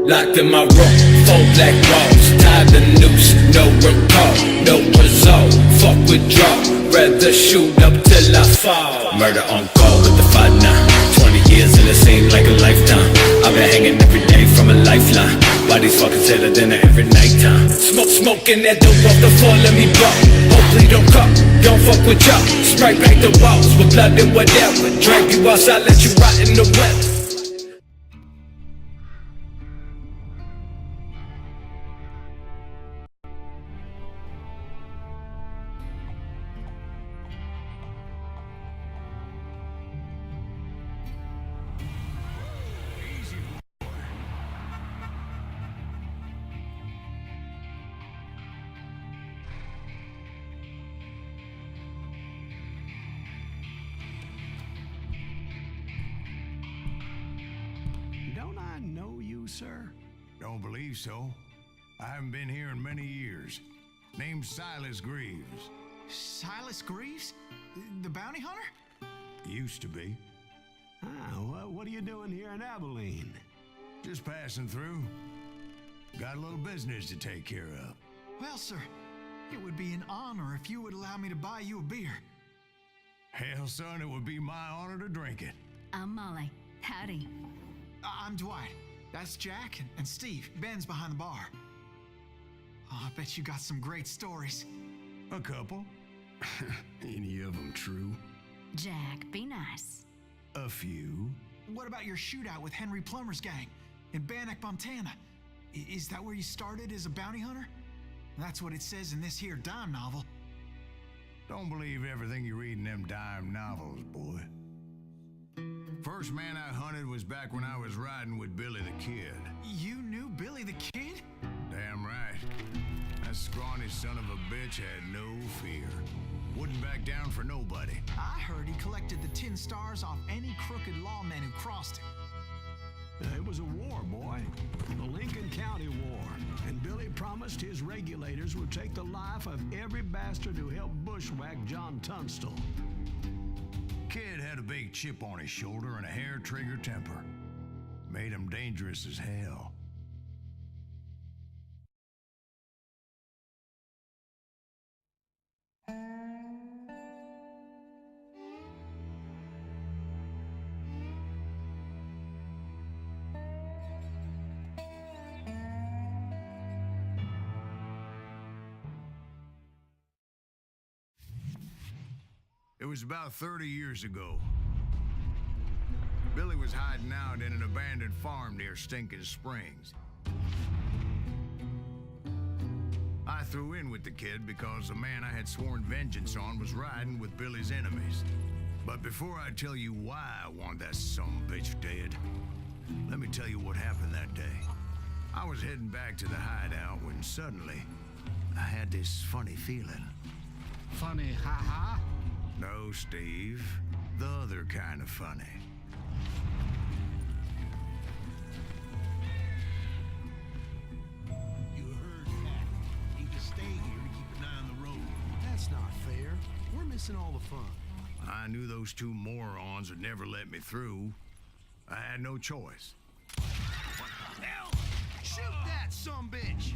Locked in my room, 4 black walls, tied the noose, no recall, no result. Fuck withdrawal, rather shoot up till I fall. Murder on call with the 5-9, 20 years and it seemed like a lifetime. I've been hanging every day from a lifeline. Why these fuckers hit a dinner every nighttime? Smoking that dope off the floor, let me blow. Hopefully don't come, don't fuck with y'all. Spray paint the walls with blood and whatever. Drag you outside, let you rot in the weather. Sir? Don't believe so. I haven't been here in many years. Name's Silas Greaves. Silas Greaves? The bounty hunter? Used to be. What are you doing here in Abilene? Just passing through. Got a little business to take care of. Well, sir, it would be an honor if you would allow me to buy you a beer. Hell, son, it would be my honor to drink it. I'm Molly. Howdy. I'm Dwight. That's Jack and Steve. Ben's behind the bar. Oh, I bet you got some great stories. A couple. Any of them true? Jack, be nice. A few. What about your shootout with Henry Plummer's gang in Bannock, Montana? Is that where you started as a bounty hunter? That's what it says in this here dime novel. Don't believe everything you read in them dime novels, boy. First man I hunted was back when I was riding with Billy the Kid. You knew Billy the Kid? Damn right. That scrawny son of a bitch had no fear. Wouldn't back down for nobody. I heard he collected the 10 stars off any crooked lawmen who crossed him. It was a war, boy. The Lincoln County War. And Billy promised his regulators would take the life of every bastard who helped bushwhack John Tunstall. Kid had a big chip on his shoulder and a hair-trigger temper. Made him dangerous as hell. It was about 30 years ago. Billy was hiding out in an abandoned farm near Stinking Springs. I threw in with the kid because the man I had sworn vengeance on was riding with Billy's enemies. But before I tell you why I want that sumbitch dead, let me tell you what happened that day. I was heading back to the hideout when suddenly I had this funny feeling. Funny, ha-ha? No, Steve. The other kind of funny. You heard that. Need to stay here to keep an eye on the road. That's not fair. We're missing all the fun. I knew those two morons would never let me through. I had no choice. What the hell? Shoot that sumbitch!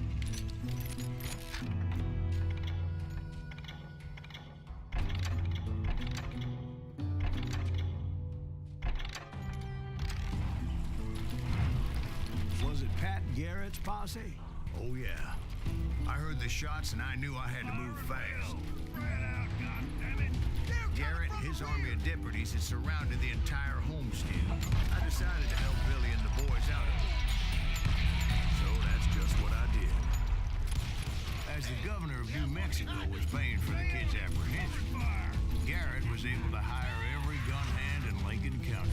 Was it Pat Garrett's posse? Oh, yeah. I heard the shots and I knew I had to move fast. Garrett and his army of deputies had surrounded the entire homestead. I decided to help Billy and the boys out of it. So that's just what I did. As the governor of New Mexico was paying for the kid's apprehension, Garrett was able to hire every gun hand in Lincoln County.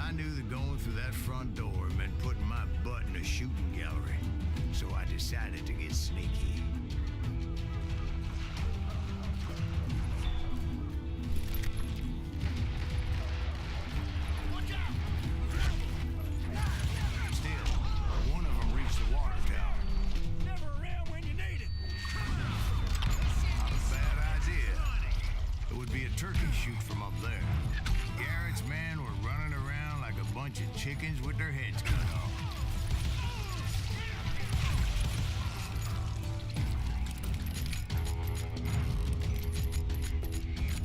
I knew that going through that front door meant putting my butt in a shooting gallery, so I decided to get sneaky. Watch out! Still, one of them reached the water tower. Never around when you need it. a turkey shoot from up there. Garrett's men were running around like a bunch of chickens with their heads cut off.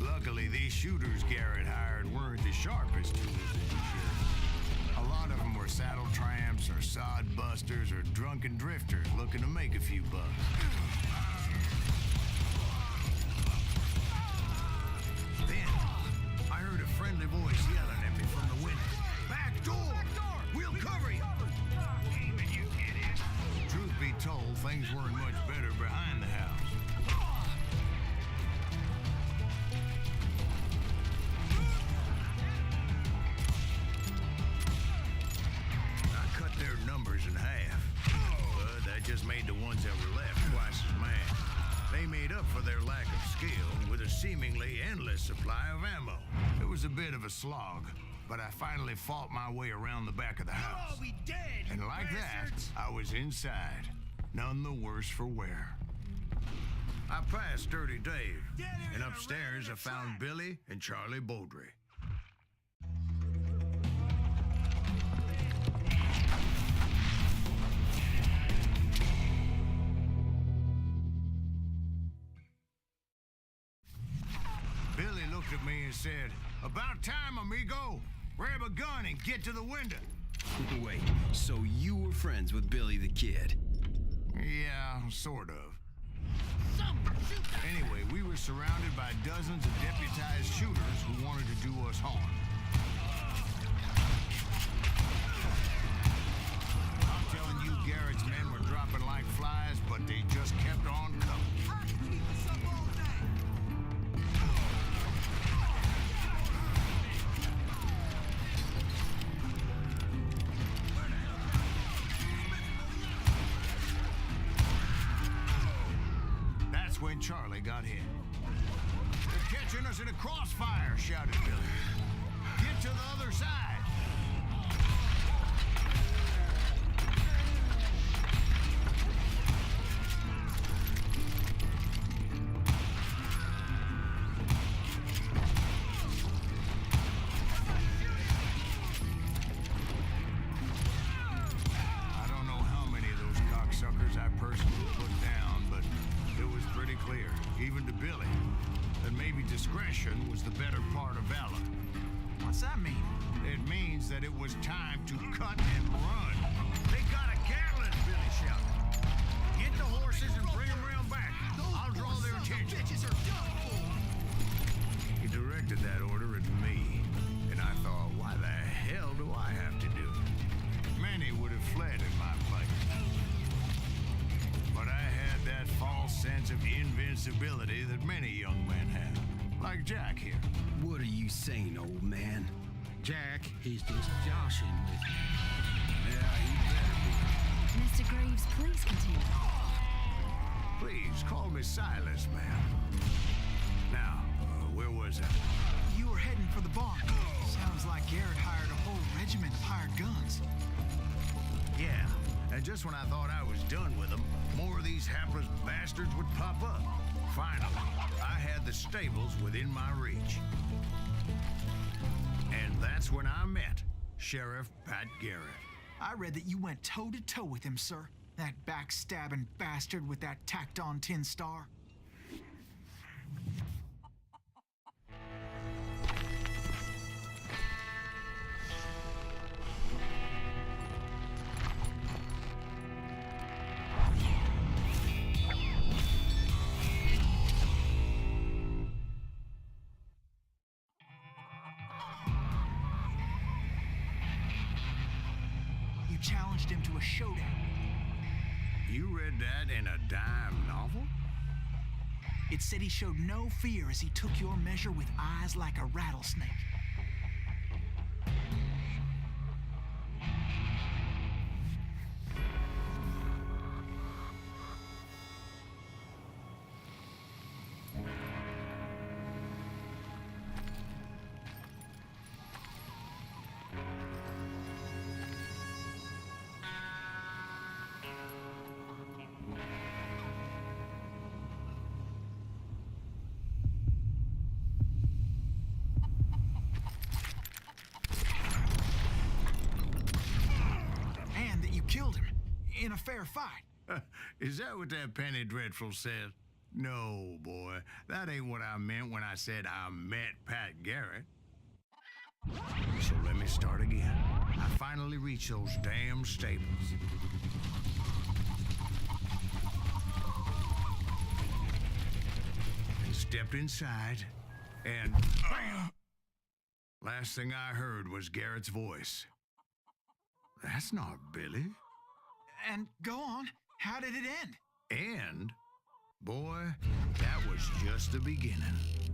Luckily, these shooters Garrett hired weren't the sharpest tools in the shed. A lot of them were saddle tramps or sod busters or drunken drifters looking to make a few bucks. Then, I heard a friendly voice yelling at me from the window. Back door! We'll cover you! Truth be told, things weren't much better behind the house. I cut their numbers in half, but that just made the ones that were left twice as mad. They made up for their lack of skill with a seemingly endless supply of ammo. It was a bit of a slog, but I finally fought my way around the back of the house. I'll be dead, And you like bastards. that, I was inside, none the worse for wear. I passed Dirty Dave, and upstairs I found Billy and Charlie Beaudry. Billy looked at me and said, "About time, amigo. Grab a gun and get to the window." Wait, so you were friends with Billy the Kid? Yeah, sort of. Anyway, we were surrounded by dozens of deputized shooters who wanted to do us harm. I'm telling you, Garrett's men were dropping like flies, but they just kept on coming. I can keep this up all day. That's when Charlie got hit. "They're catching us in a crossfire," shouted Billy. "Get to the other side." I don't know how many of those cocksuckers I personally put down, but it was pretty clear, even to Billy, that maybe discretion was the better part of valor. What's that mean? It means that it was time to cut and run. "They got a Gatling," Billy shouted. "Get the horses and bring them around back. I'll draw their attention." Bitches are done for. He directed that order at me, and I thought, why the hell do I have to do it? Many would have fled in my place. But I had that false sense of invincibility that many young men have, like Jack here. What are you saying, old man? Jack, he's just joshing with you. Yeah, he better Mr. Greaves, please continue. be. Please, call me Silas, ma'am. Now, where was I? You were heading for the barn. Sounds like Garrett hired a whole regiment of hired guns. Yeah, and just when I thought I was done with them, more of these hapless bastards would pop up. Finally, I had the stables within my reach. And that's when I met Sheriff Pat Garrett. I read that you went toe-to-toe with him, sir. That backstabbing bastard with that tacked-on tin star. You challenged him to a showdown. You read that in a dime novel? It said he showed no fear as he took your measure with eyes like a rattlesnake. in a fair fight. Is that what that Penny Dreadful said? No, boy. That ain't what I meant when I said I met Pat Garrett. So let me start again. I finally reached those damn stables. And stepped inside, and last thing I heard was Garrett's voice. That's not Billy. And go on. How did it end? And, boy, that was just the beginning.